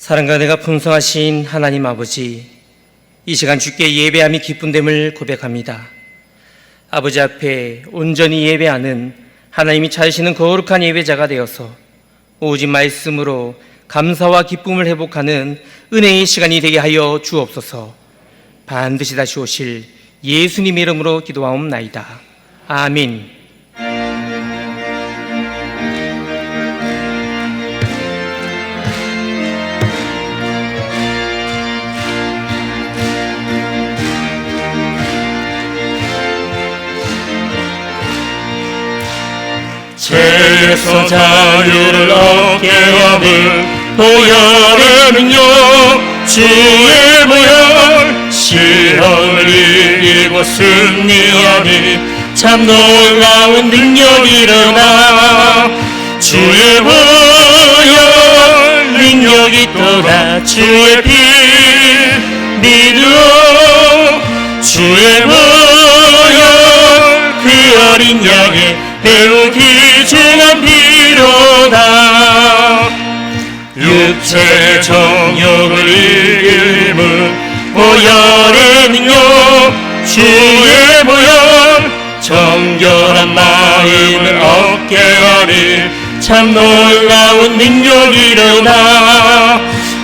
사랑과 은혜가 풍성하신 하나님 아버지, 이 시간 주께 예배함이 기쁜됨을 고백합니다. 아버지 앞에 온전히 예배하는 하나님이 찾으시는 거룩한 예배자가 되어서 오직 말씀으로 감사와 기쁨을 회복하는 은혜의 시간이 되게 하여 주옵소서. 반드시 다시 오실 예수님의 이름으로 기도하옵나이다. 아멘. 죄에서 자유를 얻게 하는 보혈의 능력, 주의 보혈, 시험을 이기고 승리하니 참 놀라운 능력이로다. 주의 보혈 능력이 있도다. 주의 피 믿으오. 주의 보혈 그 어린 양의 매우 귀중한 피로다. 육체의 정욕을 이김은 보혈의 능력, 주의 보혈, 정결한 마음을 얻게 하니 참 놀라운 능력이로다.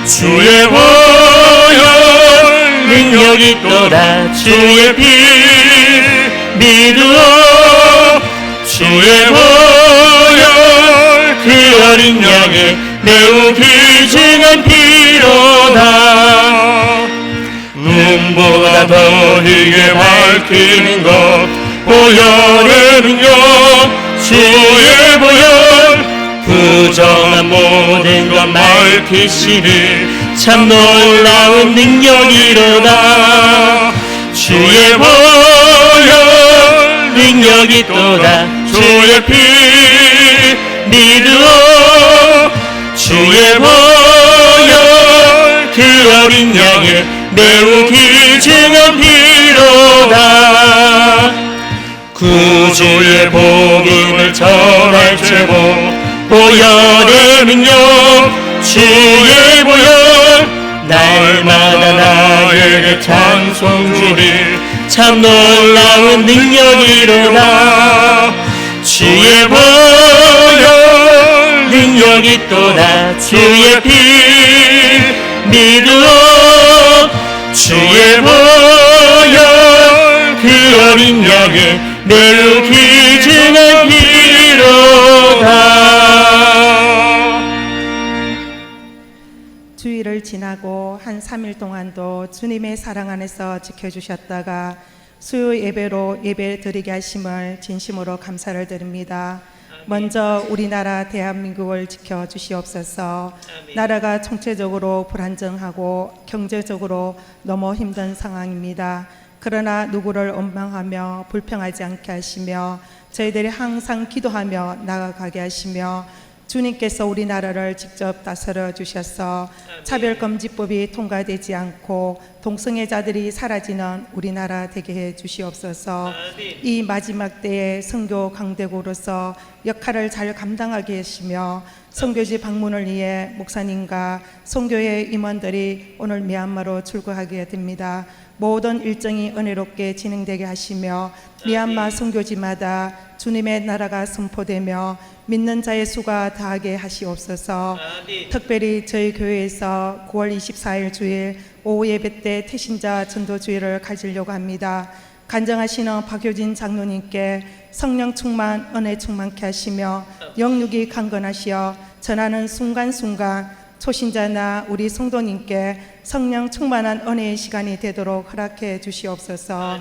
주의 보혈 능력이 있도다. 주의 피 믿으오. 주의 보혈 그 어린 양의 매우 귀중한 피로다. 눈보다 더 희게 밝히는 것, 보혈의 능력, 주의 보혈, 부정한 모든 것 밝히시니 참 놀라운 능력이로다. 주의 보혈 능력이 있도다. 주의 피 믿으오. 주의 보혈 그 어린 양의 매우 귀중한 피로다. 구주의 복음을 전할 제목, 보혈의 능력, 주의 보혈, 날마다 나에게 찬송 주리 참 놀라운 능력이로다. 주의 보혈 능력이 있도다. 주의 피 믿으오. 주의 보혈 그 어린 양의 매우 귀중한 피로다. 주일을 지나고 한 3일 동안도 주님의 사랑 안에서 지켜주셨다가 수요 예배로 예배 드리게 하심을 진심으로 감사를 드립니다. 먼저 우리나라 대한민국을 지켜주시옵소서. 나라가 총체적으로 불안정하고 경제적으로 너무 힘든 상황입니다. 그러나 누구를 원망하며 불평하지 않게 하시며 저희들이 항상 기도하며 나아가게 하시며 주님께서 우리나라를 직접 다스려 주셔서 차별금지법이 통과되지 않고 동성애자들이 사라지는 우리나라 되게 해 주시옵소서. 이 마지막 때에 선교 강대국으로서 역할을 잘 감당하게 하시며 선교지 방문을 위해 목사님과 선교회 임원들이 오늘 미얀마로 출국하게 됩니다. 모든 일정이 은혜롭게 진행되게 하시며 미얀마 선교지마다 주님의 나라가 선포되며 믿는 자의 수가 다하게 하시옵소서. 특별히 저희 교회에서 9월 24일 주일 오후 예배 때 태신자 전도 주일을 가지려고 합니다. 간증하시는 박효진 장로님께 성령 충만 은혜 충만케 하시며 영육이 강건하시어 전하는 순간순간 초신자나 우리 성도님께 성령 충만한 은혜의 시간이 되도록 허락해 주시옵소서.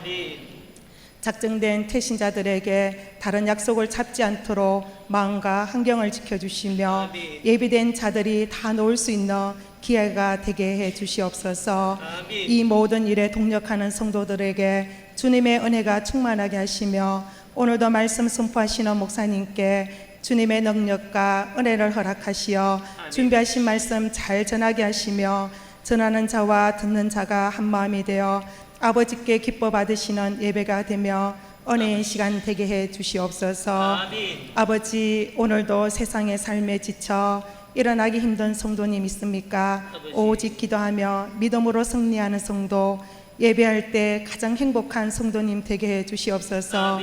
작정된 태신자들에게 다른 약속을 잡지 않도록 마음과 환경을 지켜주시며 예비된 자들이 다 놓을 수 있는 기회가 되게 해 주시옵소서. 이 모든 일에 동력하는 성도들에게 주님의 은혜가 충만하게 하시며 오늘도 말씀 선포하시는 목사님께 주님의 능력과 은혜를 허락하시어 준비하신 말씀 잘 전하게 하시며 전하는 자와 듣는 자가 한 마음이 되어 아버지께 기뻐 받으시는 예배가 되며 은혜의 시간 되게 해 주시옵소서. 아버지, 오늘도 세상의 삶에 지쳐 일어나기 힘든 성도님 있습니까? 오직 기도하며 믿음으로 승리하는 성도, 예배할 때 가장 행복한 성도님 되게 해 주시옵소서.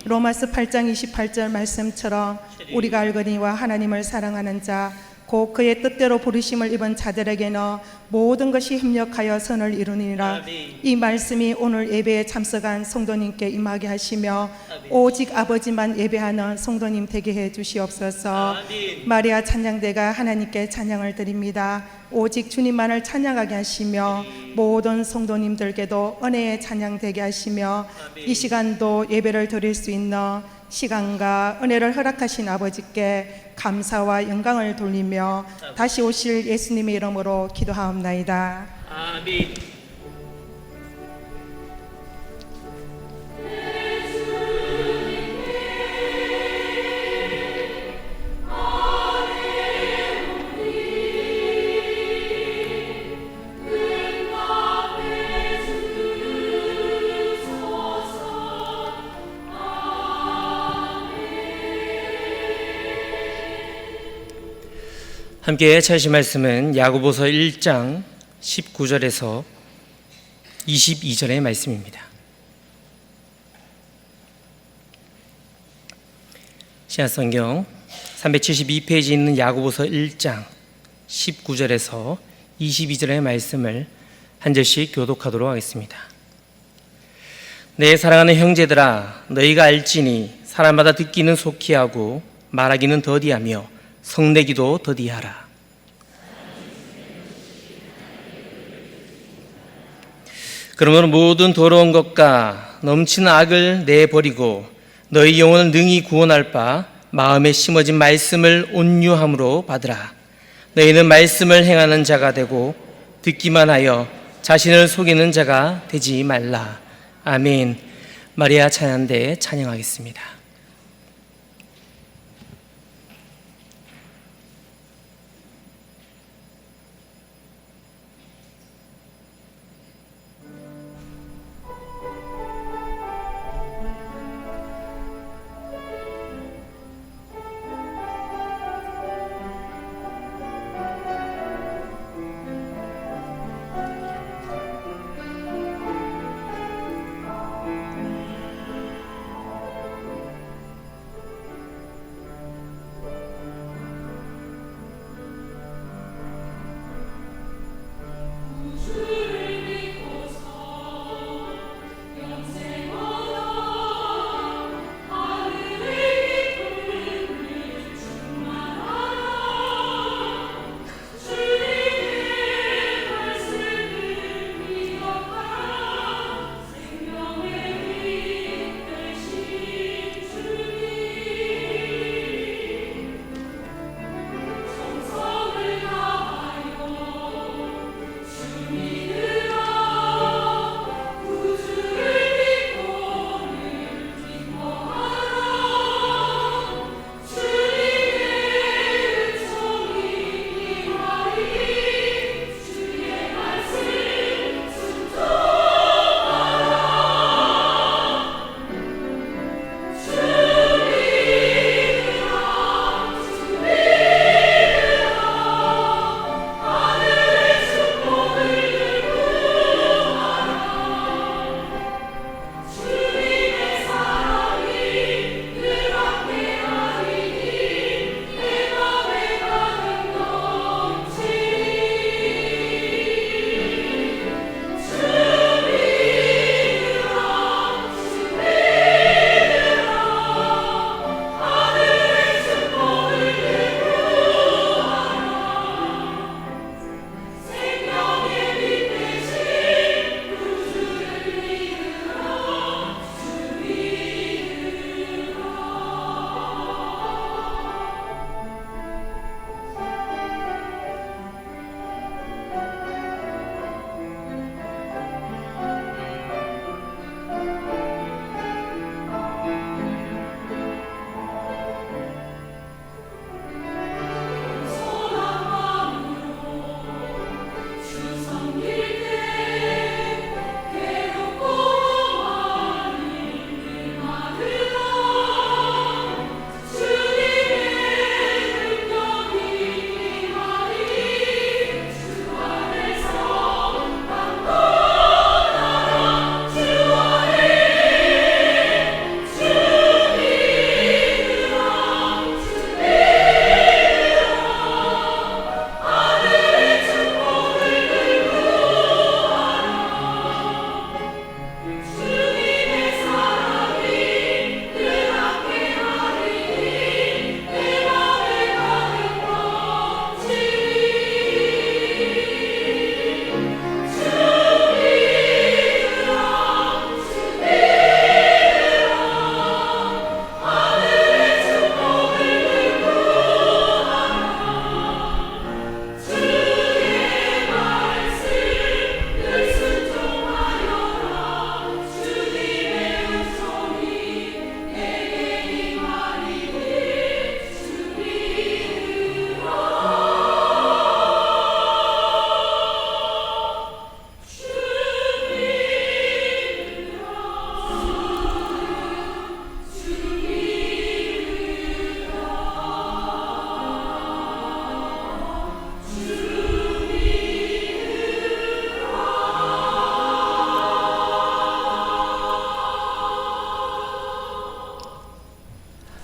로마서 8장 28절 말씀처럼 우리가 알거니와 하나님을 사랑하는 자, 곧 그의 뜻대로 부르심을 입은 자들에게는 모든 것이 협력하여 선을 이루니라. 이 말씀이 오늘 예배에 참석한 성도님께 임하게 하시며 오직 아버지만 예배하는 성도님 되게 해 주시옵소서. 마리아 찬양대가 하나님께 찬양을 드립니다. 오직 주님만을 찬양하게 하시며 모든 성도님들께도 은혜의 찬양 되게 하시며 이 시간도 예배를 드릴 수 있는 시간과 은혜를 허락하신 아버지께 감사와 영광을 돌리며 다시 오실 예수님의 이름으로 기도하옵나이다. 아멘. 함께 찾으실 말씀은 야고보서 1장 19절에서 22절의 말씀입니다. 신약성경 372페이지에 있는 야고보서 1장 19절에서 22절의 말씀을 한 절씩 교독하도록 하겠습니다. 내 사랑하는 형제들아, 너희가 알지니 사람마다 듣기는 속히 하고 말하기는 더디하며 성내기도 더디하라. 그러므로 모든 더러운 것과 넘치는 악을 내버리고 너희 영혼을 능히 구원할 바 마음에 심어진 말씀을 온유함으로 받으라. 너희는 말씀을 행하는 자가 되고 듣기만 하여 자신을 속이는 자가 되지 말라. 아멘. 마리아 찬양대 찬양하겠습니다.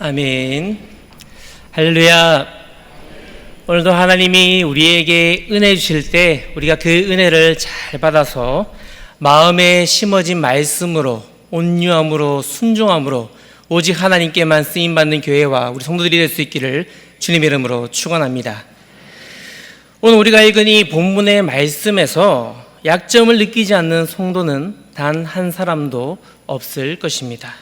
아멘. 할렐루야. 오늘도 하나님이 우리에게 은혜 주실 때 우리가 그 은혜를 잘 받아서 마음에 심어진 말씀으로, 온유함으로, 순종함으로 오직 하나님께만 쓰임받는 교회와 우리 성도들이 될 수 있기를 주님의 이름으로 축원합니다. 오늘 우리가 읽은 이 본문의 말씀에서 약점을 느끼지 않는 성도는 단 한 사람도 없을 것입니다.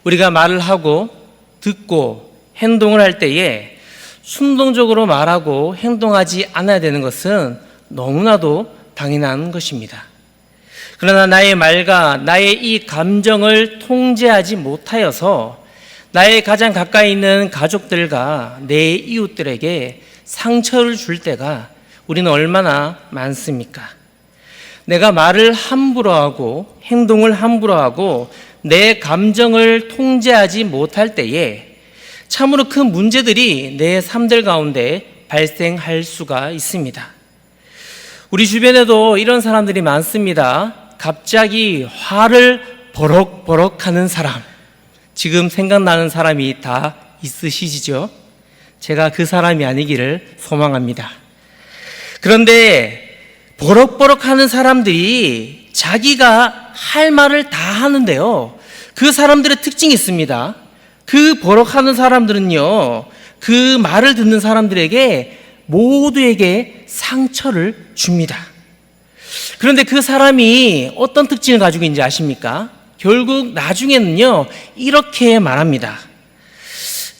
우리가 말을 하고 듣고 행동을 할 때에 순동적으로 말하고 행동하지 않아야 되는 것은 너무나도 당연한 것입니다. 그러나 나의 말과 나의 이 감정을 통제하지 못하여서 나의 가장 가까이 있는 가족들과 내 이웃들에게 상처를 줄 때가 우리는 얼마나 많습니까? 내가 말을 함부로 하고 행동을 함부로 하고 내 감정을 통제하지 못할 때에 참으로 큰 문제들이 내 삶들 가운데 발생할 수가 있습니다. 우리 주변에도 이런 사람들이 많습니다. 갑자기 화를 버럭버럭 하는 사람, 지금 생각나는 사람이 다 있으시죠? 제가 그 사람이 아니기를 소망합니다. 그런데 버럭버럭 하는 사람들이 자기가 할 말을 다 하는데요, 그 사람들의 특징이 있습니다. 그 버럭하는 사람들은요, 그 말을 듣는 사람들에게 모두에게 상처를 줍니다. 그런데 그 사람이 어떤 특징을 가지고 있는지 아십니까? 결국 나중에는요, 이렇게 말합니다.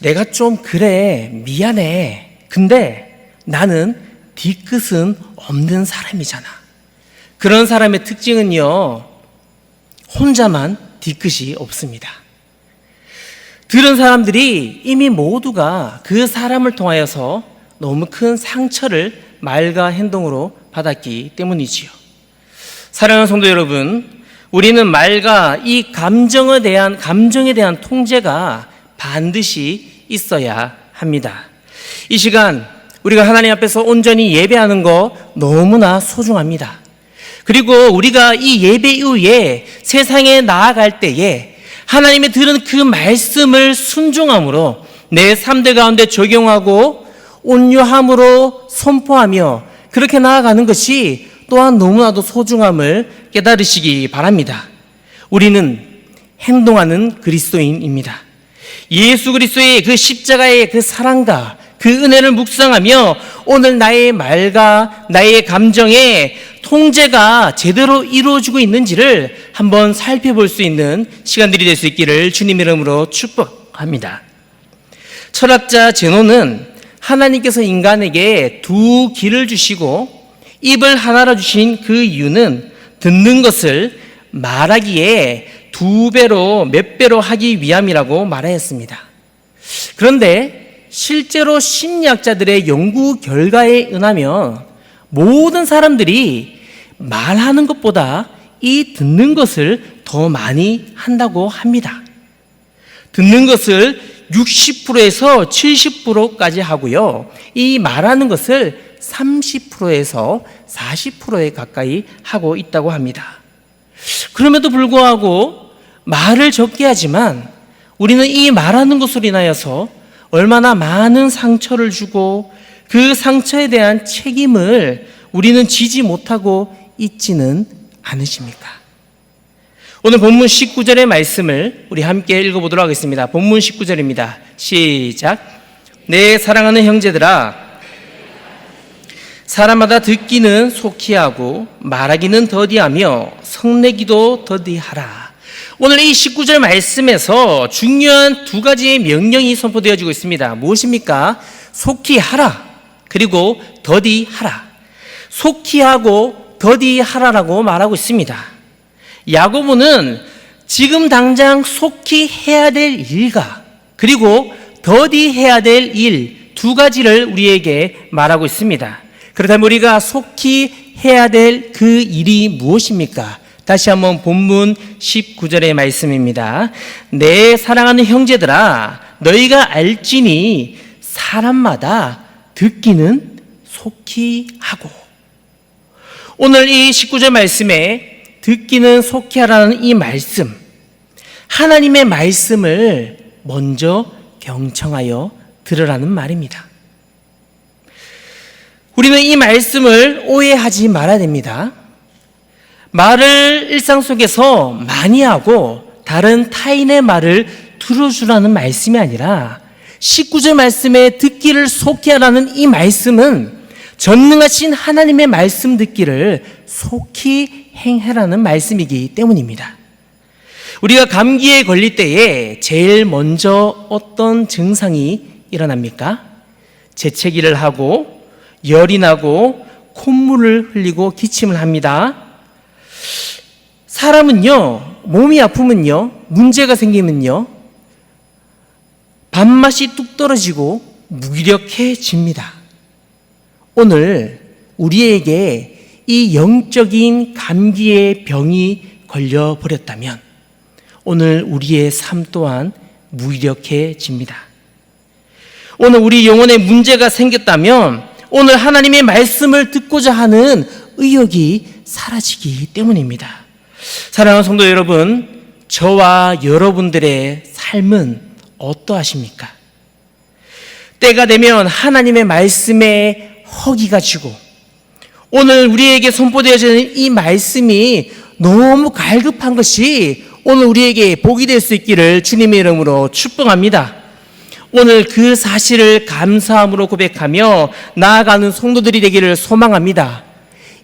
내가 좀 그래, 미안해. 근데 나는 뒤끝은 없는 사람이잖아. 그런 사람의 특징은요, 혼자만 뒤끝이 없습니다. 들은 사람들이 이미 모두가 그 사람을 통하여서 너무 큰 상처를 말과 행동으로 받았기 때문이지요. 사랑하는 성도 여러분, 우리는 말과 이 감정에 대한 통제가 반드시 있어야 합니다. 이 시간 우리가 하나님 앞에서 온전히 예배하는 거 너무나 소중합니다. 그리고 우리가 이 예배 이후에 세상에 나아갈 때에 하나님의 들은 그 말씀을 순종함으로 내 삶들 가운데 적용하고 온유함으로 선포하며 그렇게 나아가는 것이 또한 너무나도 소중함을 깨달으시기 바랍니다. 우리는 행동하는 그리스도인입니다. 예수 그리스도의 그 십자가의 그 사랑과 그 은혜를 묵상하며 오늘 나의 말과 나의 감정의 통제가 제대로 이루어지고 있는지를 한번 살펴볼 수 있는 시간들이 될 수 있기를 주님의 이름으로 축복합니다. 철학자 제노는 하나님께서 인간에게 두 귀를 주시고 입을 하나로 주신 그 이유는 듣는 것을 말하기에 두 배로 몇 배로 하기 위함이라고 말하였습니다. 그런데 실제로 심리학자들의 연구 결과에 의하면 모든 사람들이 말하는 것보다 이 듣는 것을 더 많이 한다고 합니다. 듣는 것을 60%에서 70%까지 하고요, 이 말하는 것을 30%에서 40%에 가까이 하고 있다고 합니다. 그럼에도 불구하고 말을 적게 하지만 우리는 이 말하는 것으로 인하여서 얼마나 많은 상처를 주고 그 상처에 대한 책임을 우리는 지지 못하고 있지는 않으십니까? 오늘 본문 19절의 말씀을 우리 함께 읽어보도록 하겠습니다. 본문 19절입니다. 시작. 내 사랑하는 형제들아, 사람마다 듣기는 속히 하고 말하기는 더디하며 성내기도 더디하라. 오늘 이 19절 말씀에서 중요한 두 가지의 명령이 선포되어지고 있습니다. 무엇입니까? 속히 하라, 그리고 더디하라. 속히 하고 더디하라라고 말하고 있습니다. 야고보는 지금 당장 속히 해야 될 일과 그리고 더디해야 될 일 두 가지를 우리에게 말하고 있습니다. 그렇다면 우리가 속히 해야 될 그 일이 무엇입니까? 다시 한번 본문 19절의 말씀입니다. 내 사랑하는 형제들아, 너희가 알지니 사람마다 듣기는 속히 하고. 오늘 이 19절 말씀에 듣기는 속히 하라는 이 말씀, 하나님의 말씀을 먼저 경청하여 들으라는 말입니다. 우리는 이 말씀을 오해하지 말아야 됩니다. 말을 일상 속에서 많이 하고 다른 타인의 말을 들어주라는 말씀이 아니라 19절 말씀에 듣기를 속히 하라는 이 말씀은 전능하신 하나님의 말씀 듣기를 속히 행하라는 말씀이기 때문입니다. 우리가 감기에 걸릴 때에 제일 먼저 어떤 증상이 일어납니까? 재채기를 하고 열이 나고 콧물을 흘리고 기침을 합니다. 사람은요, 몸이 아프면요, 문제가 생기면요, 밥맛이 뚝 떨어지고 무기력해집니다. 오늘 우리에게 이 영적인 감기의 병이 걸려버렸다면 오늘 우리의 삶 또한 무기력해집니다. 오늘 우리 영혼에 문제가 생겼다면 오늘 하나님의 말씀을 듣고자 하는 의욕이 사라지기 때문입니다. 사랑하는 성도 여러분, 저와 여러분들의 삶은 어떠하십니까? 때가 되면 하나님의 말씀에 허기가 지고 오늘 우리에게 선포되어지는 이 말씀이 너무 갈급한 것이 오늘 우리에게 복이 될 수 있기를 주님의 이름으로 축복합니다. 오늘 그 사실을 감사함으로 고백하며 나아가는 성도들이 되기를 소망합니다.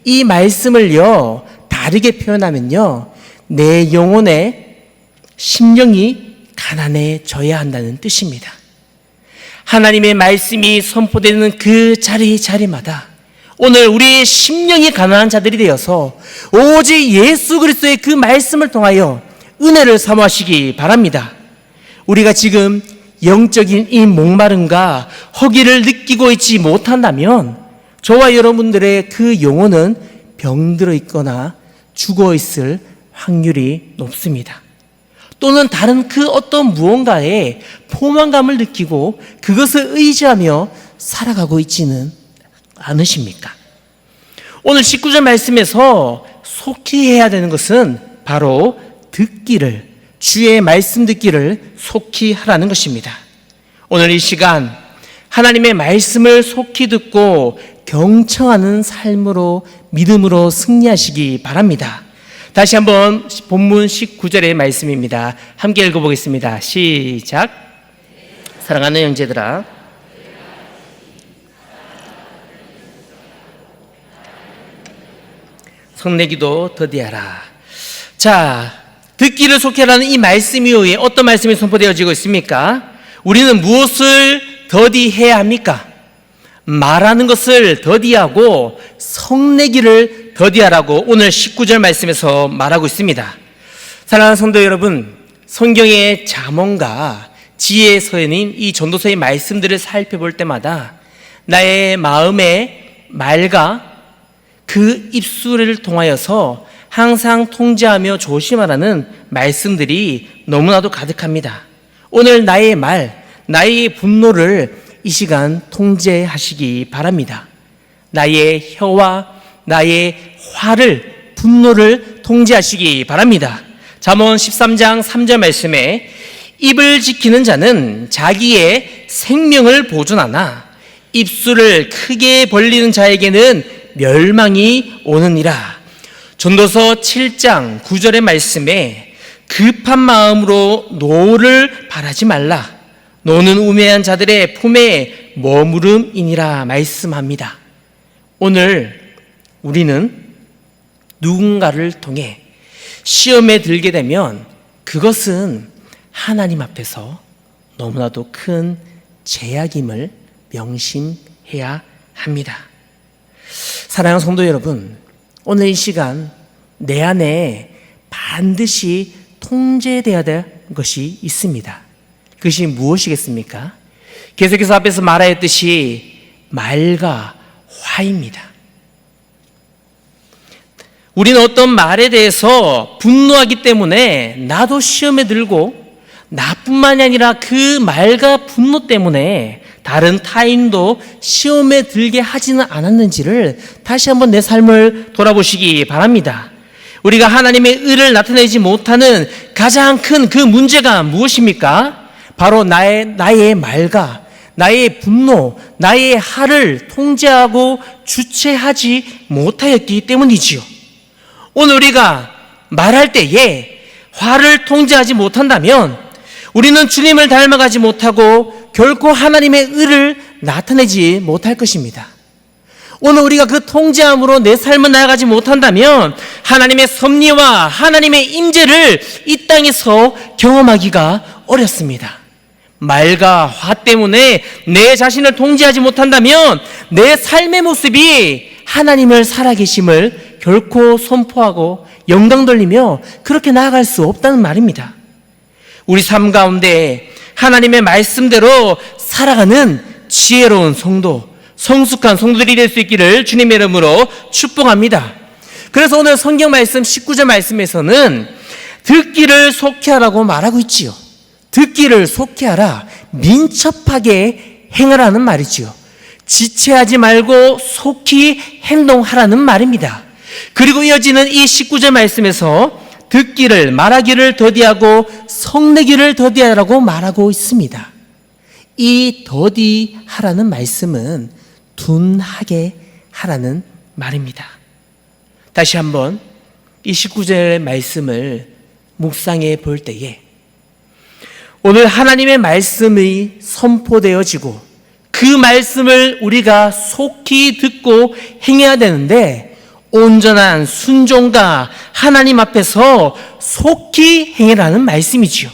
이 말씀을요, 다르게 표현하면요, 내 영혼의 심령이 가난해져야 한다는 뜻입니다. 하나님의 말씀이 선포되는 그 자리마다 오늘 우리의 심령이 가난한 자들이 되어서 오직 예수 그리스도의 그 말씀을 통하여 은혜를 사모하시기 바랍니다. 우리가 지금 영적인 이 목마름과 허기를 느끼고 있지 못한다면 저와 여러분들의 그 영혼은 병들어 있거나 죽어 있을 확률이 높습니다. 또는 다른 그 어떤 무언가에 포만감을 느끼고 그것을 의지하며 살아가고 있지는 않으십니까? 오늘 19절 말씀에서 속히 해야 되는 것은 바로 듣기를, 주의 말씀 듣기를 속히 하라는 것입니다. 오늘 이 시간 하나님의 말씀을 속히 듣고 경청하는 삶으로 믿음으로 승리하시기 바랍니다. 다시 한번 본문 19절의 말씀입니다. 함께 읽어보겠습니다. 시작. 사랑하는 형제들아, 성내기도 더디하라. 자, 듣기를 속히 하라는 이 말씀 이후에 어떤 말씀이 선포되어지고 있습니까? 우리는 무엇을 더디해야 합니까? 말하는 것을 더디하고 성내기를 더디하라고 오늘 19절 말씀에서 말하고 있습니다. 사랑하는 성도 여러분, 성경의 잠언과 지혜의 서연인 이 전도서의 말씀들을 살펴볼 때마다 나의 마음의 말과 그 입술을 통하여서 항상 통제하며 조심하라는 말씀들이 너무나도 가득합니다. 오늘 나의 말, 나의 분노를 이 시간 통제하시기 바랍니다. 나의 혀와 나의 화를, 분노를 통제하시기 바랍니다. 잠언 13장 3절 말씀에 입을 지키는 자는 자기의 생명을 보존하나 입술을 크게 벌리는 자에게는 멸망이 오느니라. 전도서 7장 9절의 말씀에 급한 마음으로 노를 바라지 말라. 노는 우매한 자들의 품에 머무름이니라 말씀합니다. 오늘 우리는 누군가를 통해 시험에 들게 되면 그것은 하나님 앞에서 너무나도 큰 죄악임을 명심해야 합니다. 사랑하는 성도 여러분, 오늘 이 시간 내 안에 반드시 통제되어야 될 것이 있습니다. 그것이 무엇이겠습니까? 계속해서 앞에서 말하였듯이 말과 화입니다. 우리는 어떤 말에 대해서 분노하기 때문에 나도 시험에 들고 나뿐만이 아니라 그 말과 분노 때문에 다른 타인도 시험에 들게 하지는 않았는지를 다시 한번 내 삶을 돌아보시기 바랍니다. 우리가 하나님의 의를 나타내지 못하는 가장 큰 그 문제가 무엇입니까? 바로 나의 말과 나의 분노, 나의 화를 통제하고 주체하지 못하였기 때문이지요. 오늘 우리가 말할 때에 화를 통제하지 못한다면 우리는 주님을 닮아가지 못하고 결코 하나님의 의를 나타내지 못할 것입니다. 오늘 우리가 그 통제함으로 내 삶을 나아가지 못한다면 하나님의 섭리와 하나님의 임재를 이 땅에서 경험하기가 어렵습니다. 말과 화 때문에 내 자신을 통제하지 못한다면 내 삶의 모습이 하나님을 살아계심을 결코 선포하고 영광 돌리며 그렇게 나아갈 수 없다는 말입니다. 우리 삶 가운데 하나님의 말씀대로 살아가는 지혜로운 성도, 성숙한 성도들이 될 수 있기를 주님의 이름으로 축복합니다. 그래서 오늘 성경 말씀 19절 말씀에서는 듣기를 속히하라고 말하고 있지요. 듣기를 속히하라, 민첩하게 행하라는 말이지요. 지체하지 말고 속히 행동하라는 말입니다. 그리고 이어지는 이 19절 말씀에서 듣기를, 말하기를 더디하고 성내기를 더디하라고 말하고 있습니다. 이 더디하라는 말씀은 둔하게 하라는 말입니다. 다시 한번 이 19절의 말씀을 묵상해 볼 때에 오늘 하나님의 말씀이 선포되어지고 그 말씀을 우리가 속히 듣고 행해야 되는데 온전한 순종과 하나님 앞에서 속히 행해라는 말씀이지요.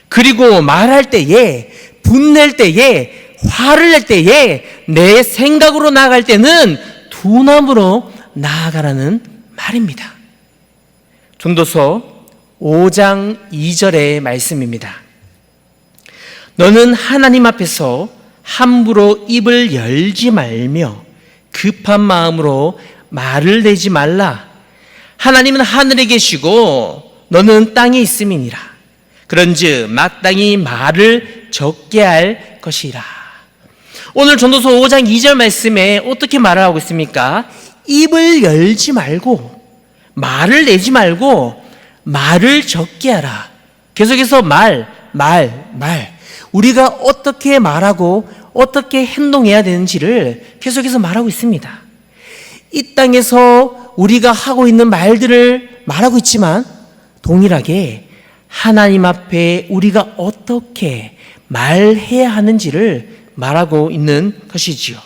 그리고 말할 때에, 분낼 때에, 화를 낼 때에, 내 생각으로 나아갈 때는 둔함으로 나아가라는 말입니다. 전도서 5장 2절의 말씀입니다. 너는 하나님 앞에서 함부로 입을 열지 말며 급한 마음으로 말을 내지 말라. 하나님은 하늘에 계시고 너는 땅에 있음이니라. 그런즉 마땅히 말을 적게 할 것이라. 오늘 전도서 5장 2절 말씀에 어떻게 말을 하고 있습니까? 입을 열지 말고 말을 내지 말고 말을 적게 하라. 계속해서 말. 우리가 어떻게 말하고 어떻게 행동해야 되는지를 계속해서 말하고 있습니다. 이 땅에서 우리가 하고 있는 말들을 말하고 있지만 동일하게 하나님 앞에 우리가 어떻게 말해야 하는지를 말하고 있는 것이지요.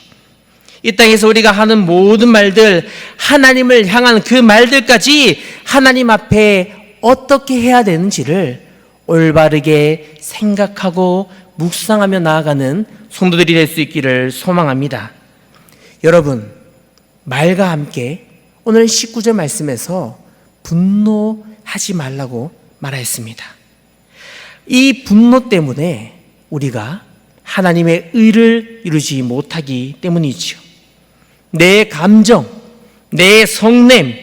이 땅에서 우리가 하는 모든 말들, 하나님을 향한 그 말들까지 하나님 앞에 어떻게 해야 되는지를 올바르게 생각하고 묵상하며 나아가는 성도들이 될 수 있기를 소망합니다. 여러분, 말과 함께 오늘 19절 말씀에서 분노하지 말라고 말하였습니다. 이 분노 때문에 우리가 하나님의 의를 이루지 못하기 때문이지요. 내 감정, 내 성냄,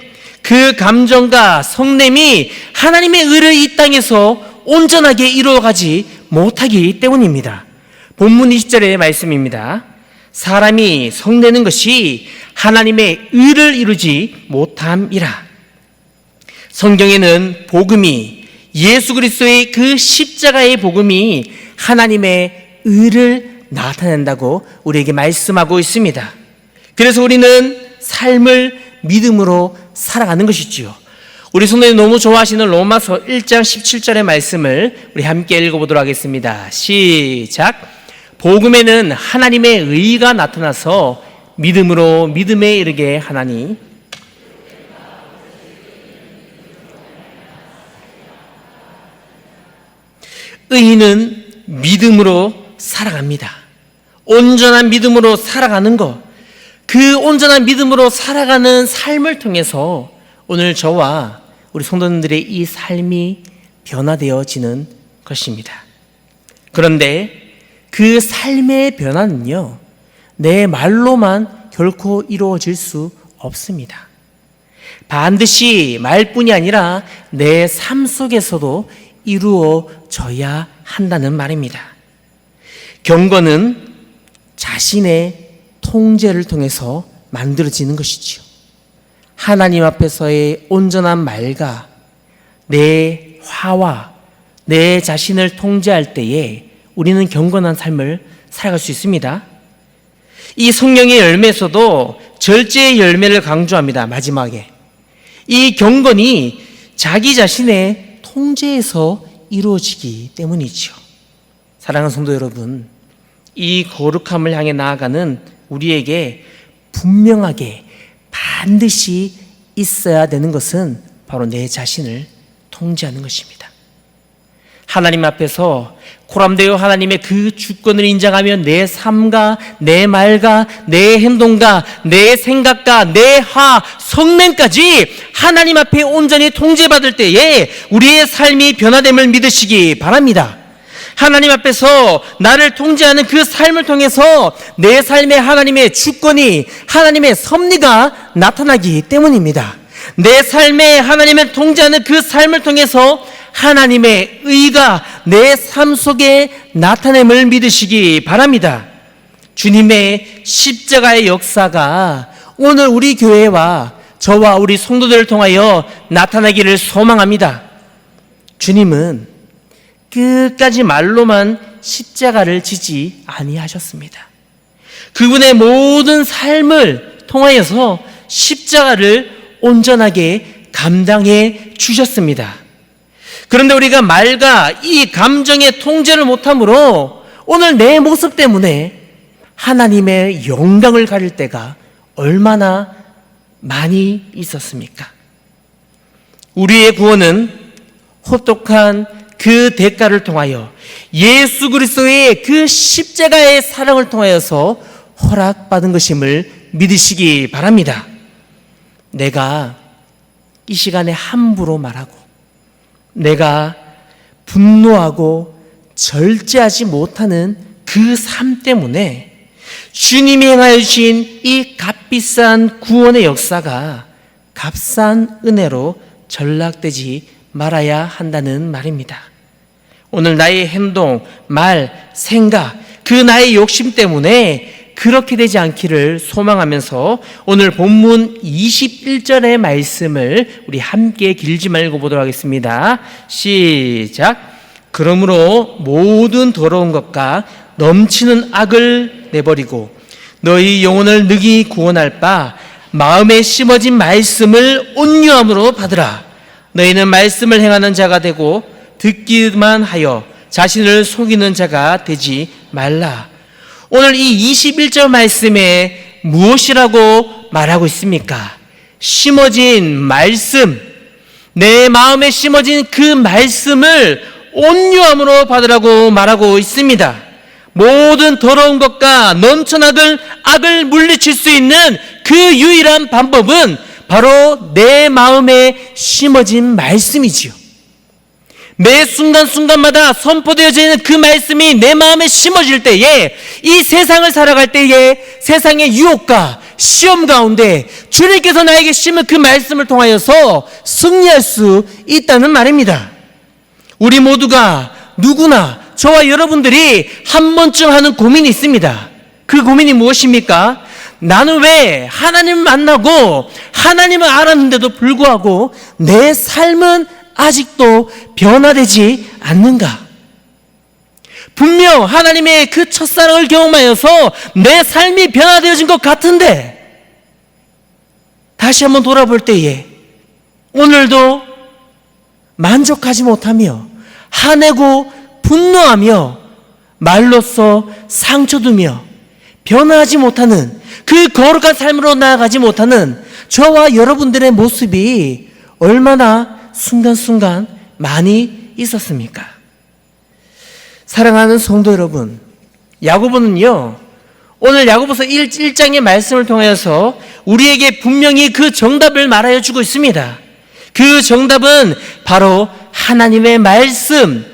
그 감정과 성냄이 하나님의 의를 이 땅에서 온전하게 이루어가지 못하기 때문입니다. 본문 20절의 말씀입니다. 사람이 성내는 것이 하나님의 의를 이루지 못함이라. 성경에는 복음이, 예수 그리스도의 그 십자가의 복음이 하나님의 의를 나타낸다고 우리에게 말씀하고 있습니다. 그래서 우리는 삶을 믿음으로 살아가는 것이지요. 우리 성도님 너무 좋아하시는 로마서 1장 17절의 말씀을 우리 함께 읽어보도록 하겠습니다. 시작. 복음에는 하나님의 의가 나타나서 믿음으로 믿음에 이르게 하나니 의인은 믿음으로 살아갑니다. 온전한 믿음으로 살아가는 것, 그 온전한 믿음으로 살아가는 삶을 통해서 오늘 저와 우리 성도님들의 이 삶이 변화되어지는 것입니다. 그런데 그 삶의 변화는요, 내 말로만 결코 이루어질 수 없습니다. 반드시 말뿐이 아니라 내 삶 속에서도 이루어져야 한다는 말입니다. 경건은 자신의 통제를 통해서 만들어지는 것이지요. 하나님 앞에서의 온전한 말과 내 화와 내 자신을 통제할 때에 우리는 경건한 삶을 살아갈 수 있습니다. 이 성령의 열매에서도 절제의 열매를 강조합니다. 마지막에 이 경건이 자기 자신의 통제에서 이루어지기 때문이죠. 사랑하는 성도 여러분, 이 거룩함을 향해 나아가는 우리에게 분명하게 반드시 있어야 되는 것은 바로 내 자신을 통제하는 것입니다. 하나님 앞에서 코람되어 하나님의 그 주권을 인정하며 내 삶과 내 말과 내 행동과 내 생각과 내 성맹까지 하나님 앞에 온전히 통제받을 때에 우리의 삶이 변화됨을 믿으시기 바랍니다. 하나님 앞에서 나를 통제하는 그 삶을 통해서 내 삶에 하나님의 주권이, 하나님의 섭리가 나타나기 때문입니다. 내 삶에 하나님을 통제하는 그 삶을 통해서 하나님의 의가 내 삶 속에 나타냄을 믿으시기 바랍니다. 주님의 십자가의 역사가 오늘 우리 교회와 저와 우리 성도들을 통하여 나타나기를 소망합니다. 주님은 끝까지 말로만 십자가를 지지 아니하셨습니다. 그분의 모든 삶을 통하여서 십자가를 온전하게 감당해 주셨습니다. 그런데 우리가 말과 이 감정의 통제를 못함으로 오늘 내 모습 때문에 하나님의 영광을 가릴 때가 얼마나 많이 있었습니까? 우리의 구원은 혹독한 그 대가를 통하여 예수 그리스도의 그 십자가의 사랑을 통하여서 허락받은 것임을 믿으시기 바랍니다. 내가 이 시간에 함부로 말하고 내가 분노하고 절제하지 못하는 그 삶 때문에 주님이 행하여 주신 이 값비싼 구원의 역사가 값싼 은혜로 전락되지 말아야 한다는 말입니다. 오늘 나의 행동, 말, 생각, 그 나의 욕심 때문에 그렇게 되지 않기를 소망하면서 오늘 본문 21절의 말씀을 우리 함께 길지 말고 보도록 하겠습니다. 시작. 그러므로 모든 더러운 것과 넘치는 악을 내버리고 너희 영혼을 능히 구원할 바 마음에 심어진 말씀을 온유함으로 받으라. 너희는 말씀을 행하는 자가 되고 듣기만 하여 자신을 속이는 자가 되지 말라. 오늘 이 21절 말씀에 무엇이라고 말하고 있습니까? 심어진 말씀, 내 마음에 심어진 그 말씀을 온유함으로 받으라고 말하고 있습니다. 모든 더러운 것과 넘쳐나는 악을 물리칠 수 있는 그 유일한 방법은 바로 내 마음에 심어진 말씀이지요. 매 순간순간마다 선포되어져 있는 그 말씀이 내 마음에 심어질 때에 이 세상을 살아갈 때에 세상의 유혹과 시험 가운데 주님께서 나에게 심은 그 말씀을 통하여서 승리할 수 있다는 말입니다. 우리 모두가 누구나 저와 여러분들이 한 번쯤 하는 고민이 있습니다. 그 고민이 무엇입니까? 나는 왜 하나님을 만나고 하나님을 알았는데도 불구하고 내 삶은 아직도 변화되지 않는가? 분명 하나님의 그 첫사랑을 경험하여서 내 삶이 변화되어진 것 같은데 다시 한번 돌아볼 때에 오늘도 만족하지 못하며 화내고 분노하며 말로써 상처두며 변화하지 못하는 그 거룩한 삶으로 나아가지 못하는 저와 여러분들의 모습이 얼마나 순간순간 많이 있었습니까? 사랑하는 성도 여러분, 야고보는요 오늘 야고보서 1장의 말씀을 통해서 우리에게 분명히 그 정답을 말하여 주고 있습니다. 그 정답은 바로 하나님의 말씀,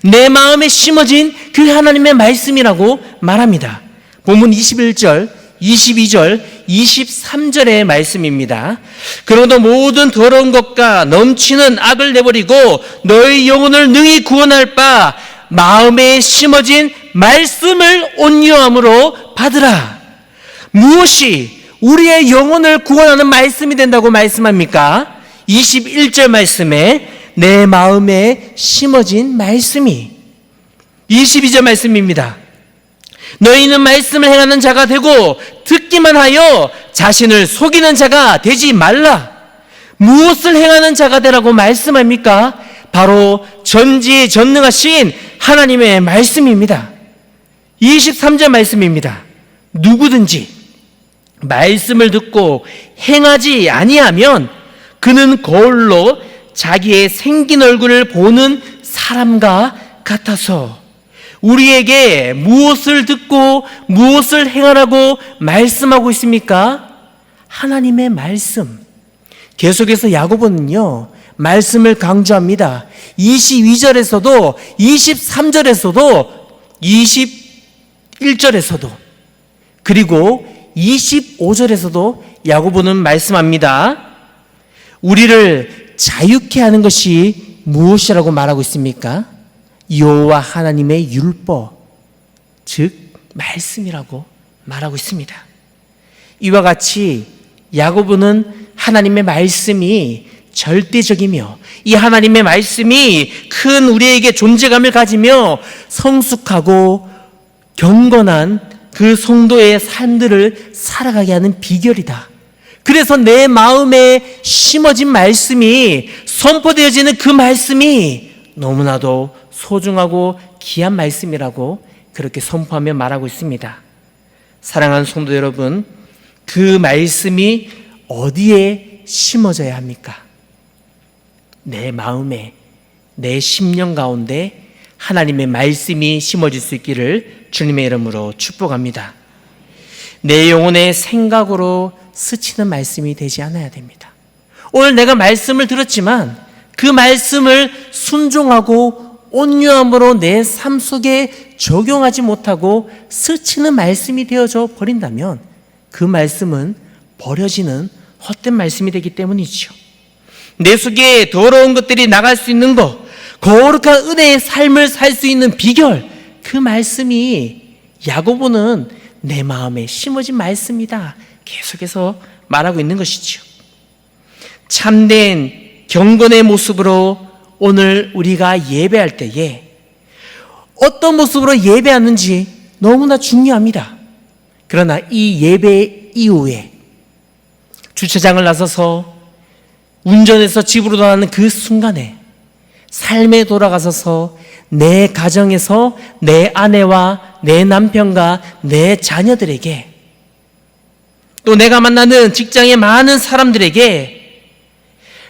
내 마음에 심어진 그 하나님의 말씀이라고 말합니다. 본문 21절, 22절, 23절의 말씀입니다. 그러므로 모든 더러운 것과 넘치는 악을 내버리고 너희 영혼을 능히 구원할 바 마음에 심어진 말씀을 온유함으로 받으라. 무엇이 우리의 영혼을 구원하는 말씀이 된다고 말씀합니까? 21절 말씀에 내 마음에 심어진 말씀이 22절 말씀입니다. 너희는 말씀을 행하는 자가 되고 듣기만 하여 자신을 속이는 자가 되지 말라. 무엇을 행하는 자가 되라고 말씀합니까? 바로 전지전능하신 하나님의 말씀입니다. 23절 말씀입니다. 누구든지 말씀을 듣고 행하지 아니하면 그는 거울로 자기의 생긴 얼굴을 보는 사람과 같아서, 우리에게 무엇을 듣고 무엇을 행하라고 말씀하고 있습니까? 하나님의 말씀. 계속해서 야고보는요, 말씀을 강조합니다. 22절에서도 23절에서도 21절에서도 그리고 25절에서도 야고보는 말씀합니다. 우리를 자유케 하는 것이 무엇이라고 말하고 있습니까? 여호와 하나님의 율법, 즉 말씀이라고 말하고 있습니다. 이와 같이 야고보는 하나님의 말씀이 절대적이며 이 하나님의 말씀이 큰 우리에게 존재감을 가지며 성숙하고 경건한 그 성도의 삶들을 살아가게 하는 비결이다. 그래서 내 마음에 심어진 말씀이, 선포되어지는 그 말씀이 너무나도 소중하고 귀한 말씀이라고 그렇게 선포하며 말하고 있습니다. 사랑하는 성도 여러분, 그 말씀이 어디에 심어져야 합니까? 내 마음에, 내 심령 가운데 하나님의 말씀이 심어질 수 있기를 주님의 이름으로 축복합니다. 내 영혼의 생각으로 스치는 말씀이 되지 않아야 됩니다. 오늘 내가 말씀을 들었지만 그 말씀을 순종하고 온유함으로 내 삶 속에 적용하지 못하고 스치는 말씀이 되어져 버린다면 그 말씀은 버려지는 헛된 말씀이 되기 때문이죠. 내 속에 더러운 것들이 나갈 수 있는 것, 거룩한 은혜의 삶을 살 수 있는 비결, 그 말씀이 야고보는 내 마음에 심어진 말씀이다 계속해서 말하고 있는 것이죠. 참된 경건의 모습으로 오늘 우리가 예배할 때에 어떤 모습으로 예배하는지 너무나 중요합니다. 그러나 이 예배 이후에 주차장을 나서서 운전해서 집으로 돌아가는 그 순간에 삶에 돌아가서서 내 가정에서 내 아내와 내 남편과 내 자녀들에게, 또 내가 만나는 직장의 많은 사람들에게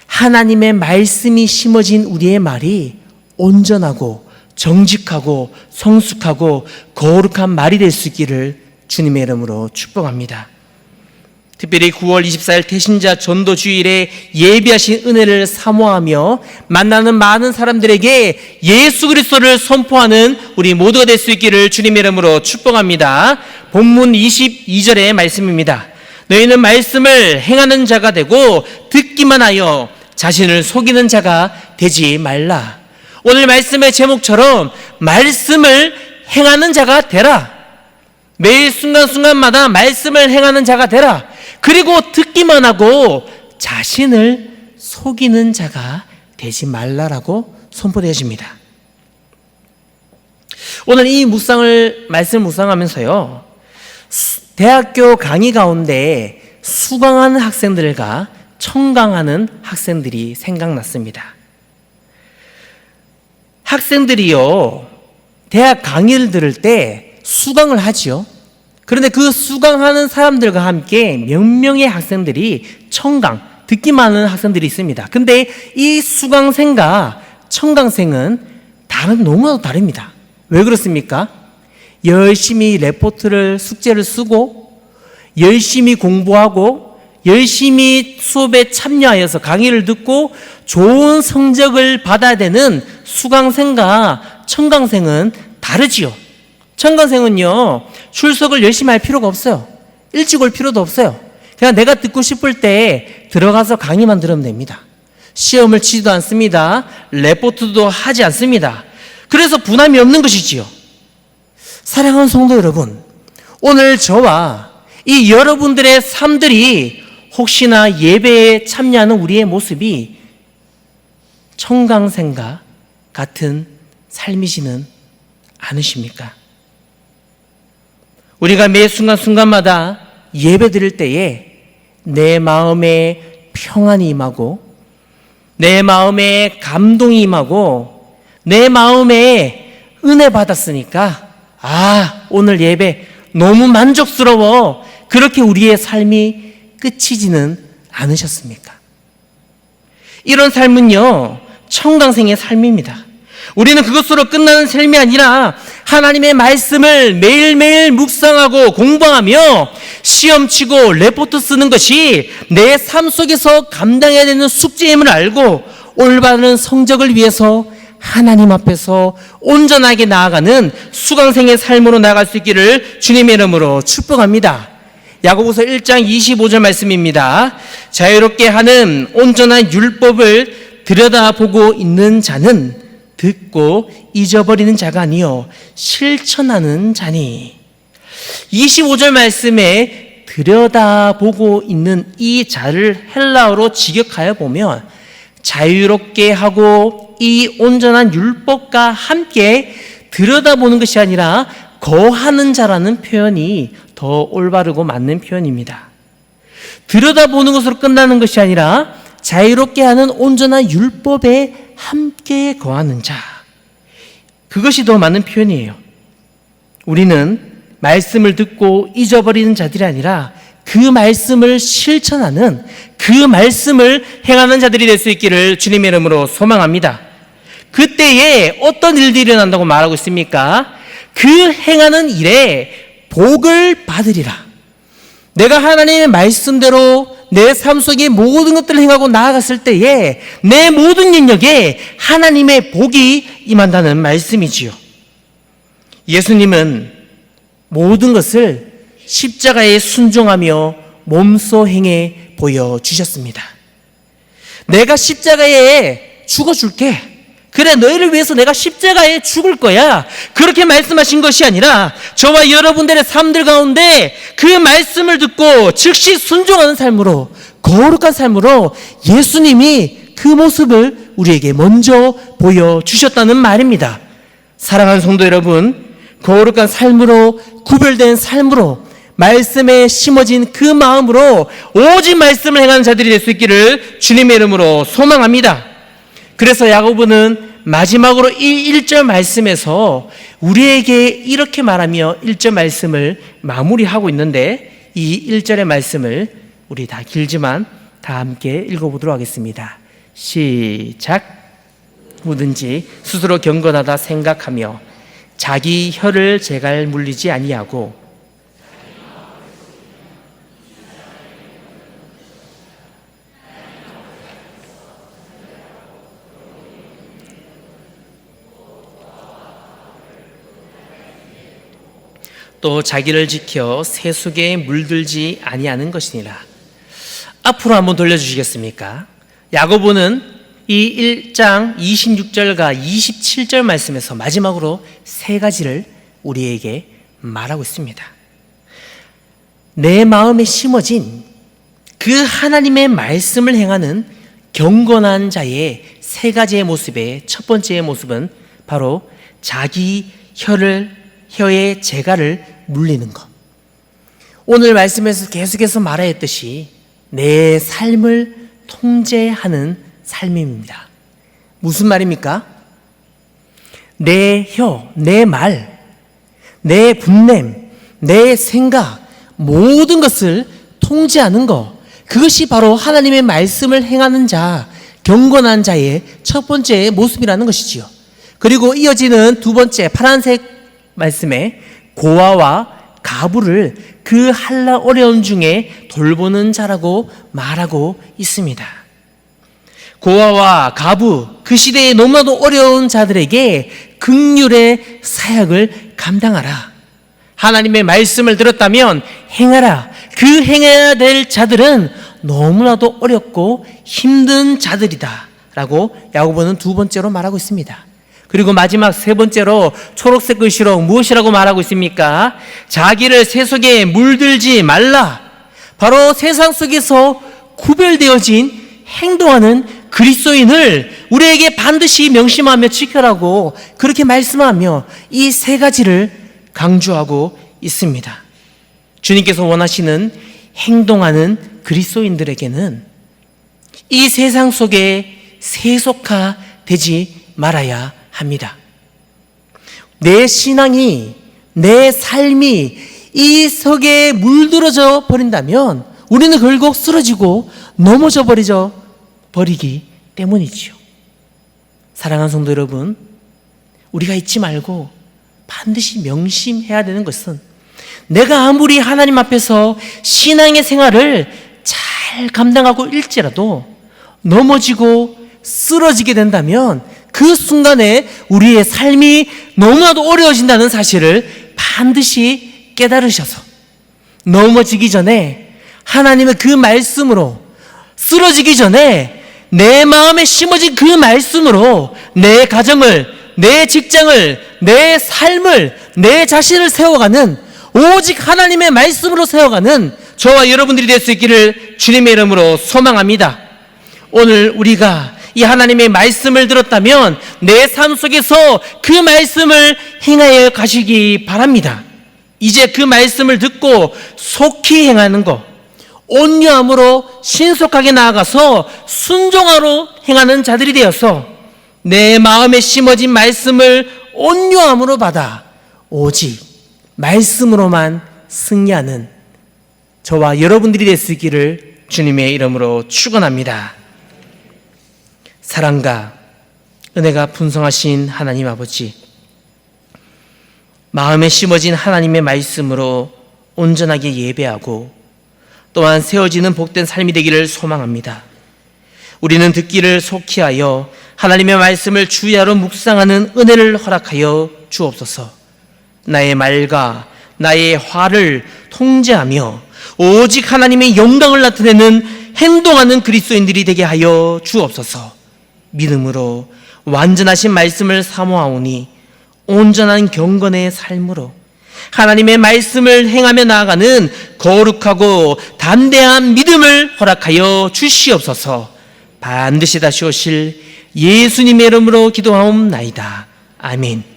하나님의 말씀이 심어진 우리의 말이 온전하고 정직하고 성숙하고 거룩한 말이 될 수 있기를 주님의 이름으로 축복합니다. 특별히 9월 24일 태신자 전도 주일에 예비하신 은혜를 사모하며 만나는 많은 사람들에게 예수 그리스도를 선포하는 우리 모두가 될 수 있기를 주님의 이름으로 축복합니다. 본문 22절의 말씀입니다. 너희는 말씀을 행하는 자가 되고 듣기만 하여 자신을 속이는 자가 되지 말라. 오늘 말씀의 제목처럼 말씀을 행하는 자가 되라. 매일 순간순간마다 말씀을 행하는 자가 되라. 그리고 듣기만 하고 자신을 속이는 자가 되지 말라라고 선포되어집니다. 오늘 이 말씀을 묵상하면서요, 대학교 강의 가운데 수강하는 학생들과 청강하는 학생들이 생각났습니다. 학생들이요, 대학 강의를 들을 때 수강을 하지요. 그런데 그 수강하는 사람들과 함께 몇 명의 학생들이 청강, 듣기만 하는 학생들이 있습니다. 근데 이 수강생과 청강생은 너무나도 다릅니다. 왜 그렇습니까? 열심히 레포트를, 숙제를 쓰고 열심히 공부하고 열심히 수업에 참여하여서 강의를 듣고 좋은 성적을 받아야 되는 수강생과 청강생은 다르지요. 청강생은요, 출석을 열심히 할 필요가 없어요. 일찍 올 필요도 없어요. 그냥 내가 듣고 싶을 때 들어가서 강의만 들으면 됩니다. 시험을 치지도 않습니다. 레포트도 하지 않습니다. 그래서 부담이 없는 것이지요. 사랑하는 성도 여러분, 오늘 저와 이 여러분들의 삶들이 혹시나 예배에 참여하는 우리의 모습이 청강생과 같은 삶이지는 않으십니까? 우리가 매 순간순간마다 예배 드릴 때에 내 마음에 평안이 임하고 내 마음에 감동이 임하고 내 마음에 은혜 받았으니까 오늘 예배 너무 만족스러워, 그렇게 우리의 삶이 끝이지는 않으셨습니까? 이런 삶은요, 청강생의 삶입니다. 우리는 그것으로 끝나는 삶이 아니라 하나님의 말씀을 매일매일 묵상하고 공부하며 시험치고 레포트 쓰는 것이 내 삶 속에서 감당해야 되는 숙제임을 알고 올바른 성적을 위해서 하나님 앞에서 온전하게 나아가는 수강생의 삶으로 나아갈 수 있기를 주님의 이름으로 축복합니다. 야고보서 1장 25절 말씀입니다. 자유롭게 하는 온전한 율법을 들여다보고 있는 자는 듣고 잊어버리는 자가 아니요 실천하는 자니. 25절 말씀에 들여다보고 있는 이 자를 헬라어로 직역하여 보면 자유롭게 하고 이 온전한 율법과 함께 들여다보는 것이 아니라 거하는 자라는 표현이 더 올바르고 맞는 표현입니다. 들여다보는 것으로 끝나는 것이 아니라 자유롭게 하는 온전한 율법에 함께 거하는 자, 그것이 더 맞는 표현이에요. 우리는 말씀을 듣고 잊어버리는 자들이 아니라 그 말씀을 실천하는, 그 말씀을 행하는 자들이 될 수 있기를 주님의 이름으로 소망합니다. 그때에 어떤 일들이 일어난다고 말하고 있습니까? 그 행하는 일에 복을 받으리라. 내가 하나님의 말씀대로 내 삶 속에 모든 것들을 행하고 나아갔을 때에 내 모든 영역에 하나님의 복이 임한다는 말씀이지요. 예수님은 모든 것을 십자가에 순종하며 몸소 행해 보여주셨습니다. 내가 십자가에 죽어줄게, 그래 너희를 위해서 내가 십자가에 죽을 거야, 그렇게 말씀하신 것이 아니라 저와 여러분들의 삶들 가운데 그 말씀을 듣고 즉시 순종하는 삶으로, 거룩한 삶으로 예수님이 그 모습을 우리에게 먼저 보여주셨다는 말입니다. 사랑하는 성도 여러분, 거룩한 삶으로, 구별된 삶으로, 말씀에 심어진 그 마음으로 오직 말씀을 행하는 자들이 될 수 있기를 주님의 이름으로 소망합니다. 그래서 야고보는 마지막으로 이 1절 말씀에서 우리에게 이렇게 말하며 1절 말씀을 마무리하고 있는데, 이 1절의 말씀을 우리 다 길지만 다 함께 읽어보도록 하겠습니다. 시작. 누구든지 스스로 경건하다 생각하며 자기 혀를 제갈 물리지 아니하고 또 자기를 지켜 세속에 물들지 아니하는 것이니라. 앞으로 한번 돌려주시겠습니까? 야고보는 이 1장 26절과 27절 말씀에서 마지막으로 세 가지를 우리에게 말하고 있습니다. 내 마음에 심어진 그 하나님의 말씀을 행하는 경건한 자의 세 가지의 모습의 첫 번째의 모습은 바로 자기 혀의 재갈을 물리는 것. 오늘 말씀에서 계속해서 말하였듯이 내 삶을 통제하는 삶입니다. 무슨 말입니까? 내 혀, 내 말, 내 분냄, 내 생각, 모든 것을 통제하는 것, 그것이 바로 하나님의 말씀을 행하는 자, 경건한 자의 첫 번째 모습이라는 것이지요. 그리고 이어지는 두 번째 파란색 말씀에 고아와 가부를 그 한라 어려움 중에 돌보는 자라고 말하고 있습니다. 고아와 가부, 그 시대에 너무나도 어려운 자들에게 긍휼의 사역을 감당하라. 하나님의 말씀을 들었다면 행하라. 그 행해야 될 자들은 너무나도 어렵고 힘든 자들이다 라고 야고보는 두 번째로 말하고 있습니다. 그리고 마지막 세 번째로 초록색 글씨로 무엇이라고 말하고 있습니까? 자기를 세속에 물들지 말라. 바로 세상 속에서 구별되어진 행동하는 그리스도인을 우리에게 반드시 명심하며 지켜라고 그렇게 말씀하며 이 세 가지를 강조하고 있습니다. 주님께서 원하시는 행동하는 그리스도인들에게는 이 세상 속에 세속화되지 말아야 합니다. 내 신앙이, 내 삶이 이 속에 물들어져 버린다면 우리는 결국 쓰러지고 넘어져 버리기 때문이지요. 사랑하는 성도 여러분, 우리가 잊지 말고 반드시 명심해야 되는 것은 내가 아무리 하나님 앞에서 신앙의 생활을 잘 감당하고 일지라도 넘어지고 쓰러지게 된다면 그 순간에 우리의 삶이 너무나도 어려워진다는 사실을 반드시 깨달으셔서 넘어지기 전에 하나님의 그 말씀으로, 쓰러지기 전에 내 마음에 심어진 그 말씀으로 내 가정을, 내 직장을, 내 삶을, 내 자신을 세워가는, 오직 하나님의 말씀으로 세워가는 저와 여러분들이 될 수 있기를 주님의 이름으로 소망합니다. 오늘 우리가 이 하나님의 말씀을 들었다면 내 삶 속에서 그 말씀을 행하여 가시기 바랍니다. 이제 그 말씀을 듣고 속히 행하는 것, 온유함으로 신속하게 나아가서 순종하러 행하는 자들이 되어서 내 마음에 심어진 말씀을 온유함으로 받아 오직 말씀으로만 승리하는 저와 여러분들이 될 수 있기를 주님의 이름으로 축원합니다. 사랑과 은혜가 풍성하신 하나님 아버지, 마음에 심어진 하나님의 말씀으로 온전하게 예배하고 또한 세워지는 복된 삶이 되기를 소망합니다. 우리는 듣기를 속히 하여 하나님의 말씀을 주야로 묵상하는 은혜를 허락하여 주옵소서. 나의 말과 나의 화를 통제하며 오직 하나님의 영광을 나타내는 행동하는 그리스도인들이 되게 하여 주옵소서. 믿음으로 완전하신 말씀을 사모하오니 온전한 경건의 삶으로 하나님의 말씀을 행하며 나아가는 거룩하고 담대한 믿음을 허락하여 주시옵소서. 반드시 다시 오실 예수님의 이름으로 기도하옵나이다. 아멘.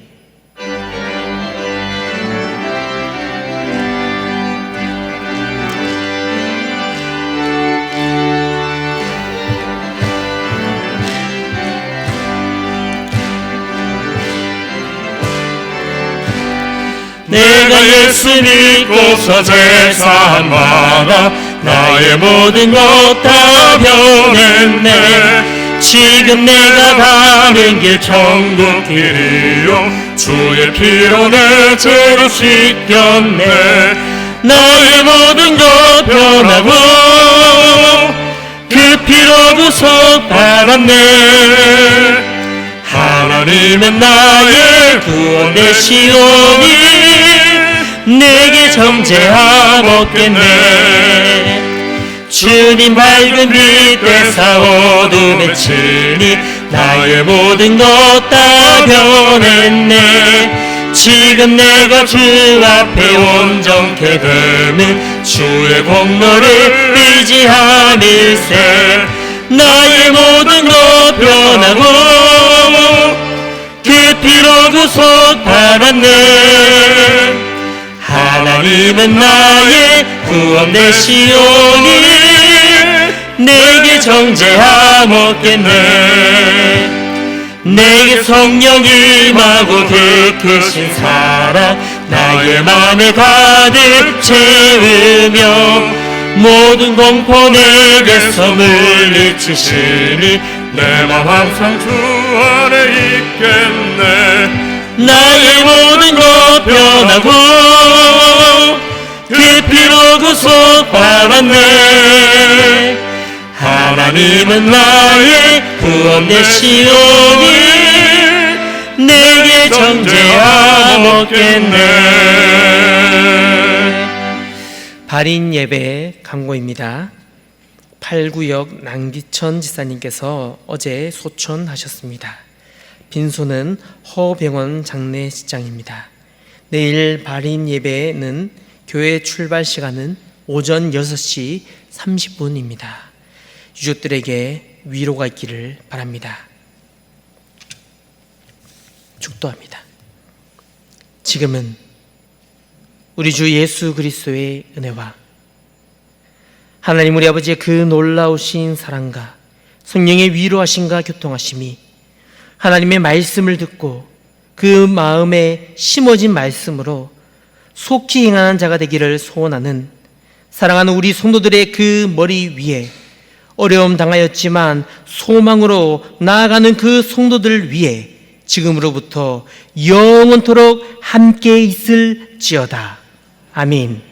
내가 예수 믿고서 제사마다 나의 모든 것 다 변했네. 지금 내가 가는 길 천국 길이요 주의 피로 내 죄를 씻겼네. 나의 모든 것 변하고 그 피로 구속 받았네. 하나님은 나의 구원 되시오니 내게 정죄함없겠네. 주님 밝은 빛에서 어둠에 치니 나의 모든 것 다 변했네. 지금 내가 주 앞에 온전케 되는 주의 공로를 의지함일세. 나의 모든 것 변하고 그 피로 구속 받았네. 하나님은 나의 구원 되시오니 내게 정죄함없겠네. 내게 성령 임하고 그 크신 사랑 나의 맘에 가득 채우며 모든 공포 내게서 물리치시니 내 맘 항상 주 안에 있겠네. 나의 모든 것 변하고 그 피로 구속 받았네. 하나님은 나의 구원 되시오니 내게 정죄함없겠네. 발인 예배 강고입니다. 8구역 남기천 지사님께서 어제 소천하셨습니다. 빈소는 허병원 장례식장입니다. 내일 발인 예배는 교회 출발 시간은 오전 6시 30분입니다. 유족들에게 위로가 있기를 바랍니다. 축도합니다. 지금은 우리 주 예수 그리스도의 은혜와 하나님 우리 아버지의 그 놀라우신 사랑과 성령의 위로하심과 교통하심이 하나님의 말씀을 듣고 그 마음에 심어진 말씀으로 속히 행하는 자가 되기를 소원하는 사랑하는 우리 성도들의 그 머리 위에 어려움 당하였지만 소망으로 나아가는 그 성도들 위에 지금으로부터 영원토록 함께 있을지어다. 아멘.